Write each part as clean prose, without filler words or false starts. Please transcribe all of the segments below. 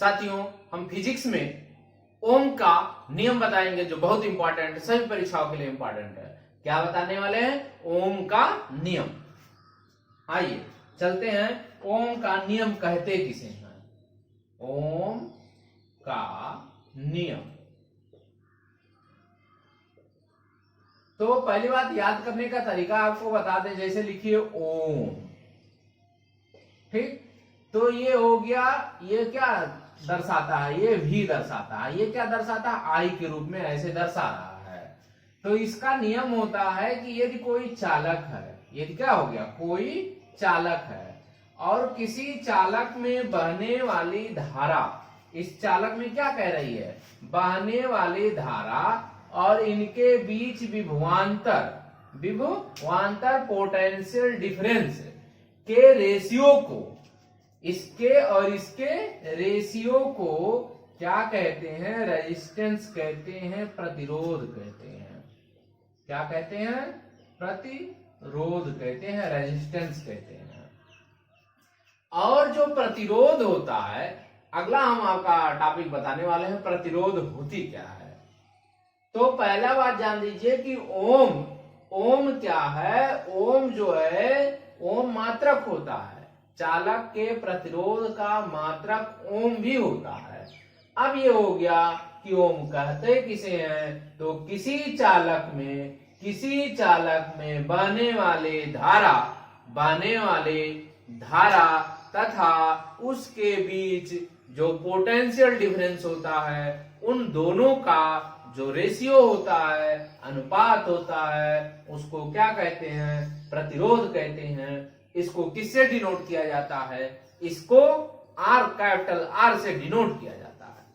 साथियों, हम फिजिक्स में ओम का नियम बताएंगे जो बहुत इंपॉर्टेंट, सभी परीक्षाओं के लिए इंपॉर्टेंट है। क्या बताने वाले हैं? ओम का नियम। आइए चलते हैं। ओम का नियम कहते किसे हैं? ओम का नियम। तो पहली बात याद करने का तरीका आपको बता दें। जैसे लिखिए ओम, ठीक। तो ये हो गया, ये क्या दर्शाता है? ये भी दर्शाता है। ये क्या दर्शाता है? आई के रूप में ऐसे दर्शा रहा है। तो इसका नियम होता है कि यदि कोई चालक है, यदि क्या हो गया, कोई चालक है और किसी चालक में बहने वाली धारा, इस चालक में क्या कह रही है? बहने वाली धारा और इनके बीच विभवांतर पोटेंशियल डिफरेंस के रेशियो को, इसके और इसके रेशियो को क्या कहते हैं? रेजिस्टेंस कहते हैं, प्रतिरोध कहते हैं। क्या कहते हैं? प्रतिरोध कहते हैं, रेजिस्टेंस कहते हैं। और जो प्रतिरोध होता है, अगला हम आपका टॉपिक बताने वाले हैं, प्रतिरोध होती क्या है। तो पहला बात जान लीजिए कि ओम क्या है? ओम जो है, ओम मात्रक होता है। चालक के प्रतिरोध का मात्रक ओम भी होता है। अब ये हो गया कि ओम कहते किसे हैं? तो किसी चालक में बहने वाले धारा तथा उसके बीच जो पोटेंशियल डिफरेंस होता है, उन दोनों का जो रेशियो होता है, अनुपात होता है, उसको क्या कहते हैं? प्रतिरोध कहते हैं। इसको किससे डिनोट किया जाता है? इसको आर, कैपिटल आर से डिनोट किया जाता है।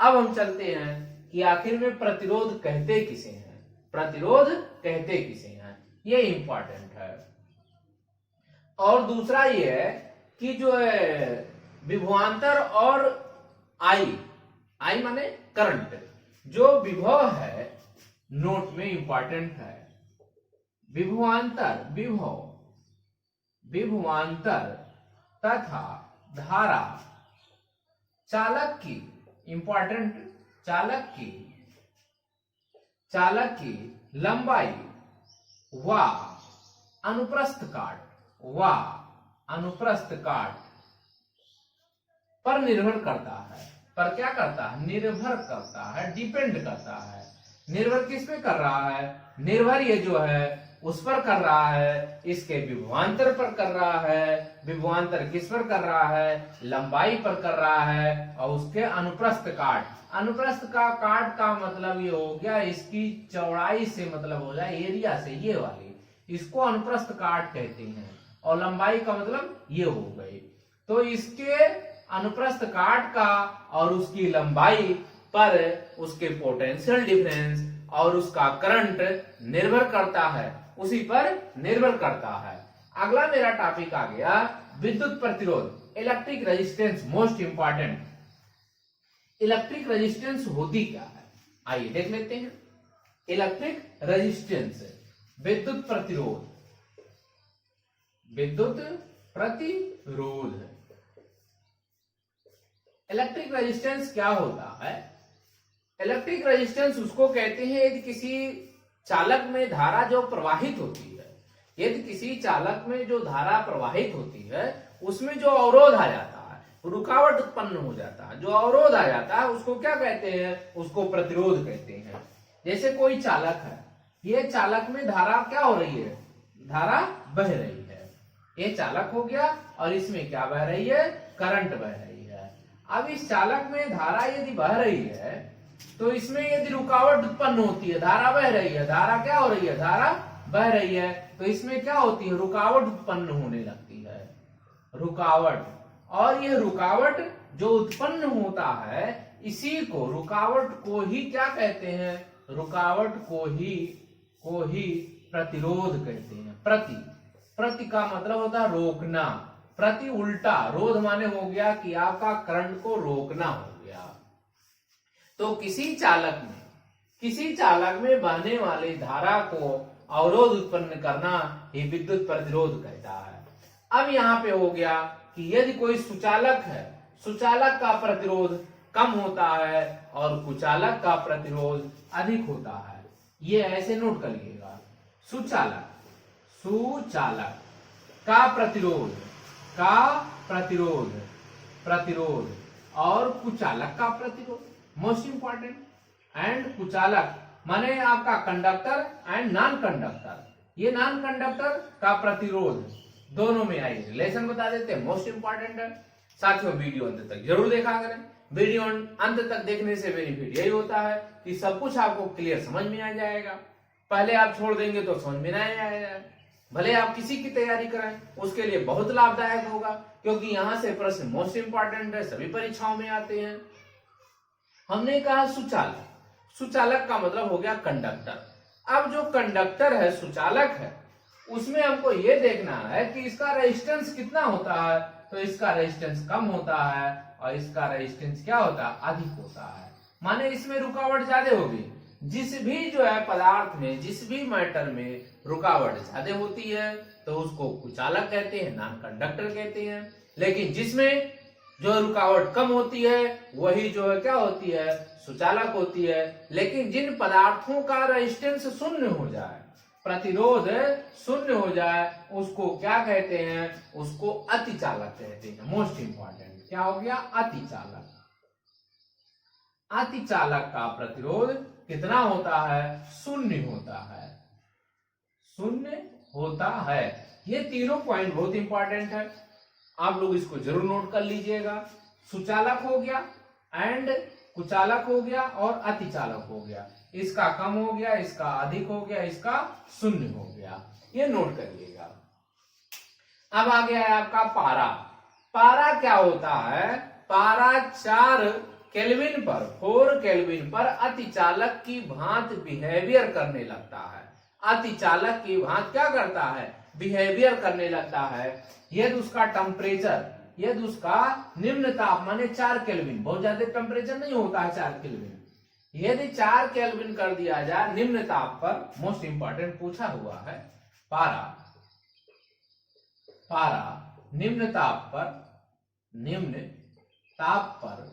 अब हम चलते हैं कि आखिर में प्रतिरोध कहते किसे हैं? प्रतिरोध कहते किसे हैं? ये इंपॉर्टेंट है। और दूसरा ये है कि जो है विभवांतर और आई माने करंट, जो विभव है, नोट में इंपॉर्टेंट है। विभवांतर तथा धारा चालक की, इंपॉर्टेंट, चालक की लंबाई व अनुप्रस्थ काट पर निर्भर करता है। पर क्या करता है? निर्भर करता है, डिपेंड करता है। निर्भर किस पे कर रहा है? निर्भर ये जो है उस पर कर रहा है, इसके विभवांतर पर कर रहा है। विभवांतर किस पर कर रहा है? लंबाई पर कर रहा है। और उसके अनुप्रस्थ काट का मतलब ये हो गया, इसकी चौड़ाई से मतलब हो जाए एरिया से, ये वाली, इसको अनुप्रस्थ काट कहते हैं। और लंबाई का मतलब ये हो गई। तो इसके अनुप्रस्थ काट का और उसकी लंबाई पर उसके पोटेंशियल डिफरेंस और उसका करंट निर्भर करता है, उसी पर निर्भर करता है। अगला मेरा टॉपिक आ गया विद्युत प्रतिरोध, electric resistance, most important. Electric resistance होती क्या है? आइए देख लेते हैं। इलेक्ट्रिक रेजिस्टेंस, विद्युत प्रतिरोध, इलेक्ट्रिक रेजिस्टेंस क्या होता है? इलेक्ट्रिक रेजिस्टेंस उसको कहते हैं यदि किसी चालक में धारा जो प्रवाहित होती है, यदि किसी चालक में जो धारा प्रवाहित होती है उसमें जो अवरोध आ जाता है, रुकावट उत्पन्न हो जाता है, जो अवरोध आ जाता है उसको क्या कहते हैं? उसको प्रतिरोध कहते हैं। जैसे कोई चालक है, ये चालक में धारा क्या हो रही है? धारा बह रही है। ये चालक हो गया और इसमें क्या बह रही है? करंट बह रही है। अब इस चालक में धारा यदि बह रही है तो इसमें यदि रुकावट उत्पन्न होती है, धारा बह रही है, धारा क्या हो रही है? धारा बह रही है, तो इसमें क्या होती है? रुकावट उत्पन्न होने लगती है, रुकावट। और यह रुकावट जो उत्पन्न होता है, इसी को, रुकावट को ही क्या कहते हैं? रुकावट को ही प्रतिरोध कहते हैं। प्रति का मतलब होता है रोकना, प्रति उल्टा, रोध माने हो गया कि आपका करंट को रोकना हो गया। तो किसी चालक में बहने वाली धारा को अवरोध उत्पन्न करना ही विद्युत प्रतिरोध कहता है। अब यहाँ पे हो गया कि यदि कोई सुचालक है, सुचालक का प्रतिरोध कम होता है और कुचालक का प्रतिरोध अधिक होता है। ये ऐसे नोट कर लीजिएगा। सुचालक का प्रतिरोध और कुचालक का प्रतिरोध, मोस्ट इंपॉर्टेंट। एंड कुचालक माने आपका कंडक्टर एंड नॉन कंडक्टर, ये नॉन कंडक्टर का प्रतिरोध दोनों में आई रिलेशन बता देते हैं, मोस्ट इंपॉर्टेंट है। साथियों वीडियो अंत तक जरूर देखा करें। वीडियो अंत तक देखने से बेनिफिट यही होता है कि सब कुछ आपको क्लियर समझ में आ जाएगा। पहले आप छोड़ देंगे तो समझ में नहीं आएगा। भले आप किसी की तैयारी करें उसके लिए बहुत लाभदायक होगा, क्योंकि यहाँ से प्रश्न मोस्ट इंपॉर्टेंट है, सभी परीक्षाओं में आते हैं। हमने कहा सुचालक, सुचालक का मतलब हो गया कंडक्टर। अब जो कंडक्टर है, सुचालक है, उसमें हमको ये देखना है कि इसका रेजिस्टेंस कितना होता है। तो इसका रेजिस्टेंस कम होता है और इसका रेजिस्टेंस क्या होता है, अधिक होता है। माने इसमें रुकावट ज्यादा होगी। जिस भी जो है पदार्थ में, जिस भी मैटर में रुकावट ज्यादा होती है तो उसको कुचालक कहते हैं, नॉन कंडक्टर कहते हैं। लेकिन जिसमें जो रुकावट कम होती है वही जो है क्या होती है, सुचालक होती है। लेकिन जिन पदार्थों का रेजिस्टेंस शून्य हो जाए, प्रतिरोध शून्य हो जाए, उसको क्या कहते हैं, उसको अतिचालक कहते हैं। मोस्ट इंपॉर्टेंट क्या हो गया, अतिचालक। अतिचालक का प्रतिरोध कितना होता है, शून्य होता है, शून्य होता है। ये तीनों पॉइंट बहुत इंपॉर्टेंट है, आप लोग इसको जरूर नोट कर लीजिएगा। सुचालक हो गया एंड कुचालक हो गया और अतिचालक हो गया। इसका कम हो गया, इसका अधिक हो गया, इसका शून्य हो गया, ये नोट करिएगा। अब आ गया है आपका पारा। पारा क्या होता है, पारा 4 केल्विन पर, 4 केल्विन पर अतिचालक की भांति बिहेवियर करने लगता है। अतिचालक की भांति क्या करता है, बिहेवियर करने लगता है। यदि उसका टेम्परेचर, यदि उसका निम्न ताप माने 4 केल्विन, बहुत ज्यादा टेम्परेचर नहीं होता है 4 केल्विन, यदि 4 केल्विन कर दिया जाए निम्न ताप पर, मोस्ट इंपॉर्टेंट पूछा हुआ है, पारा निम्न ताप पर, निम्न ताप पर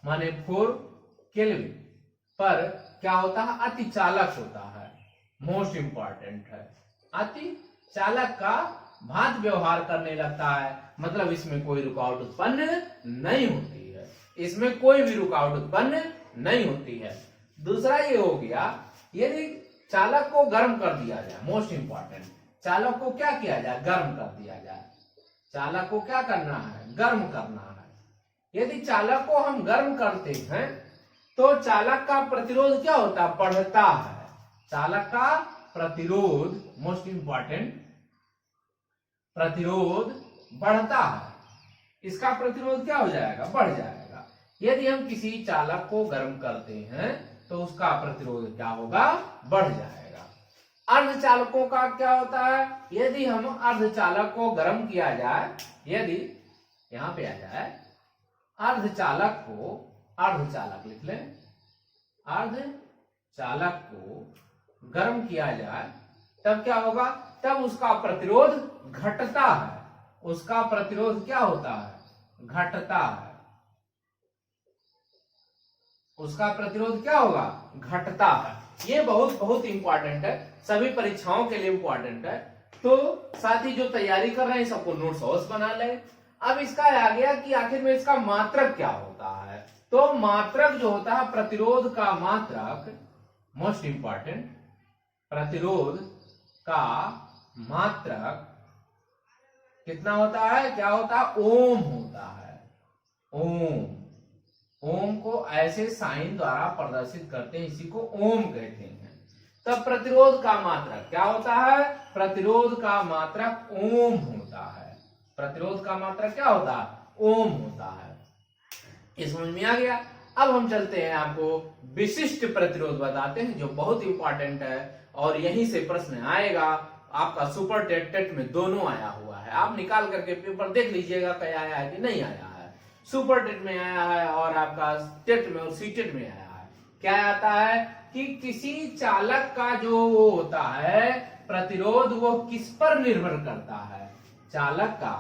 माने 4 केल्विन पर क्या होता है, अतिचालक होता है। मोस्ट इंपॉर्टेंट है, अतिचालक का भांति व्यवहार करने लगता है। मतलब इसमें कोई रुकावट उत्पन्न नहीं होती है, इसमें कोई भी रुकावट उत्पन्न नहीं होती है। दूसरा ये हो गया, यदि चालक को गर्म कर दिया जाए, मोस्ट इंपॉर्टेंट, चालक को क्या किया जाए, गर्म कर दिया जाए। चालक को क्या करना है, गर्म करना है। यदि चालक को हम गर्म करते हैं तो चालक का प्रतिरोध क्या होता है, बढ़ता है। चालक का प्रतिरोध, मोस्ट इंपॉर्टेंट, प्रतिरोध बढ़ता है। इसका प्रतिरोध क्या हो जाएगा, बढ़ जाएगा। यदि हम किसी चालक को गर्म करते हैं तो उसका प्रतिरोध क्या होगा, बढ़ जाएगा। अर्धचालकों का क्या होता है, यदि हम अर्धचालक को गर्म किया जाए, यदि यहां पे आ जाए अर्धचालक को, अर्धचालक लिख लें, अर्धचालक को गर्म किया जाए तब क्या होगा, तब उसका प्रतिरोध घटता है। उसका प्रतिरोध क्या होता है, घटता है। उसका प्रतिरोध क्या होगा, घटता है। ये बहुत बहुत इंपॉर्टेंट है, सभी परीक्षाओं के लिए इंपॉर्टेंट है। तो साथी जो तैयारी कर रहे हैं सबको नोट्स अवश्य बना ले। अब इसका आ गया कि आखिर में इसका मात्रक क्या होता है। तो मात्रक जो होता है, प्रतिरोध का मात्रक, मोस्ट इंपॉर्टेंट, प्रतिरोध का मात्रक कितना होता है, क्या होता है, ओम होता है। ओम को ऐसे साइन द्वारा प्रदर्शित करते हैं, इसी को ओम कहते हैं। तब प्रतिरोध का मात्रक क्या होता है, प्रतिरोध का मात्रक ओम होता है। प्रतिरोध का मात्रक क्या होता है, ओम होता है। ये समझ में आ गया। अब हम चलते हैं, आपको विशिष्ट प्रतिरोध बताते हैं जो बहुत इंपॉर्टेंट है और यहीं से प्रश्न आएगा। आपका सुपर टेट में दोनों आया हुआ है, आप निकाल करके पेपर देख लीजिएगा क्या आया है कि नहीं आया है। सुपर टेट में आया है और आपका टेट में और सीटेट में आया है। क्या आता है कि किसी चालक का जो वो होता है प्रतिरोध, वो किस पर निर्भर करता है, चालक का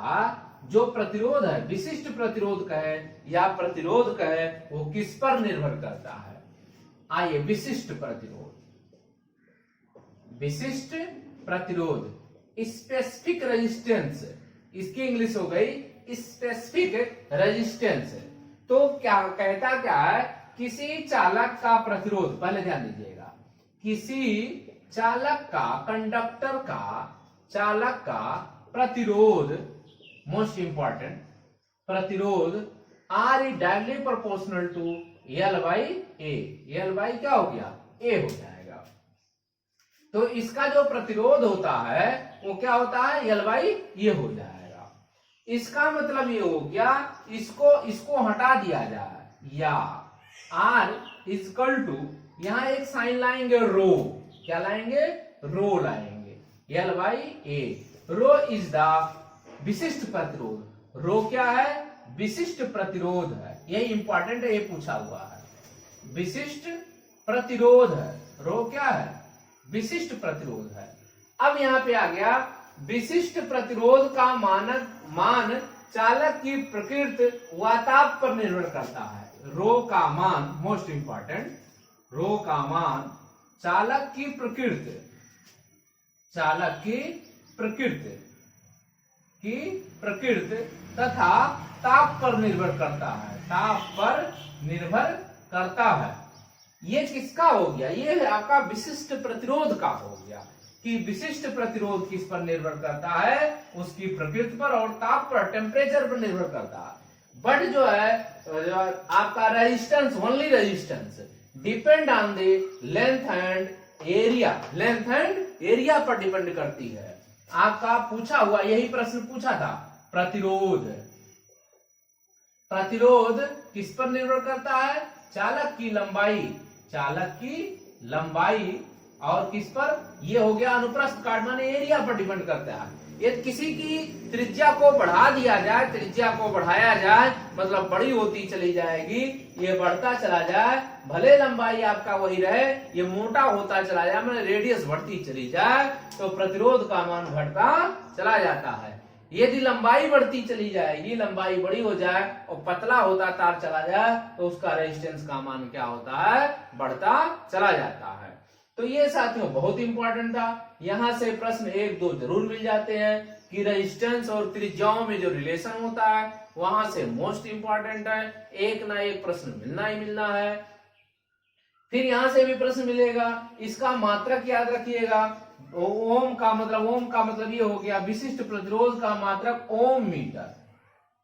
जो प्रतिरोध है, विशिष्ट प्रतिरोध कहे या प्रतिरोध कहे, वो किस पर निर्भर करता है? आइए, विशिष्ट प्रतिरोध, विशिष्ट प्रतिरोध, स्पेसिफिक रेजिस्टेंस, इसकी इंग्लिश हो गई स्पेसिफिक रेजिस्टेंस। तो क्या कहता, क्या है? किसी चालक का प्रतिरोध, पहले ध्यान दीजिएगा, किसी चालक का, कंडक्टर का, चालक का प्रतिरोध, मोस्ट इंपॉर्टेंट, प्रतिरोध R is directly proportional to L by A. L by क्या हो गया? ए हो जाएगा। तो इसका जो प्रतिरोध होता है वो क्या होता है? एल बाई ये हो जाएगा। इसका मतलब ये हो गया, इसको हटा दिया जाए, या आर इजकल टू, यहां एक साइन लाएंगे रो, क्या लाएंगे? रो लाएंगे, L by A. Rho is the विशिष्ट प्रतिरोध। रो क्या है? विशिष्ट प्रतिरोध है, ये इंपॉर्टेंट है, ये पूछा हुआ है। विशिष्ट प्रतिरोध है, रो क्या है? विशिष्ट प्रतिरोध है। अब यहां पे आ गया, विशिष्ट प्रतिरोध का मान चालक की प्रकृति व ताप पर निर्भर करता है। रो का मान, मोस्ट इंपॉर्टेंट, रो का मान चालक की प्रकृति, चालक की प्रकृति तथा ताप पर निर्भर करता है, ताप पर निर्भर करता है। ये किसका हो गया? ये है आपका विशिष्ट प्रतिरोध का हो गया, कि विशिष्ट प्रतिरोध किस पर निर्भर करता है? उसकी प्रकृति पर और ताप पर, टेम्परेचर पर निर्भर करता है। बट जो है आपका resistance, only resistance depend on the length and area, length and area पर डिपेंड करती है। आपका पूछा हुआ, यही प्रश्न पूछा था, प्रतिरोध, प्रतिरोध किस पर निर्भर करता है? चालक की लंबाई, चालक की लंबाई, और किस पर? ये हो गया अनुप्रस्थ काट, माने एरिया पर डिपेंड करता है। यदि किसी की त्रिज्या को बढ़ा दिया जाए, त्रिज्या को बढ़ाया जाए, मतलब बड़ी होती चली जाएगी, ये बढ़ता चला जाए, भले लंबाई आपका वही रहे, ये मोटा होता चला जाए, माने रेडियस बढ़ती चली जाए, तो प्रतिरोध का मान घटता चला जाता है। यदि लंबाई बढ़ती चली जाएगी, लंबाई बड़ी हो जाए और पतला होता तार चला जाए, तो उसका रेजिस्टेंस का मान क्या होता है? बढ़ता चला जाता है। तो ये साथियों बहुत इंपॉर्टेंट था। यहां से प्रश्न 1-2 जरूर मिल जाते हैं कि रेजिस्टेंस और त्रिज्याओं में जो रिलेशन होता है, वहां से मोस्ट इंपॉर्टेंट है, एक ना एक प्रश्न मिलना ही मिलना है। फिर यहां से भी प्रश्न मिलेगा, इसका मात्रक याद रखिएगा। ओम का मतलब ये हो गया, विशिष्ट प्रतिरोध का मात्रक ओम मीटर,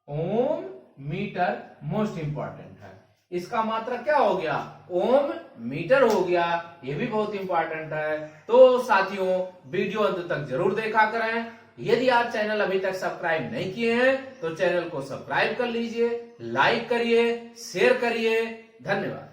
ओम मीटर मोस्ट इंपॉर्टेंट है। इसका मात्रक क्या हो गया? ओम मीटर हो गया, ये भी बहुत इंपॉर्टेंट है। तो साथियों वीडियो अंत तक जरूर देखा करें। यदि आप चैनल अभी तक सब्सक्राइब नहीं किए हैं तो चैनल को सब्सक्राइब कर लीजिए, लाइक करिए, शेयर करिए। धन्यवाद।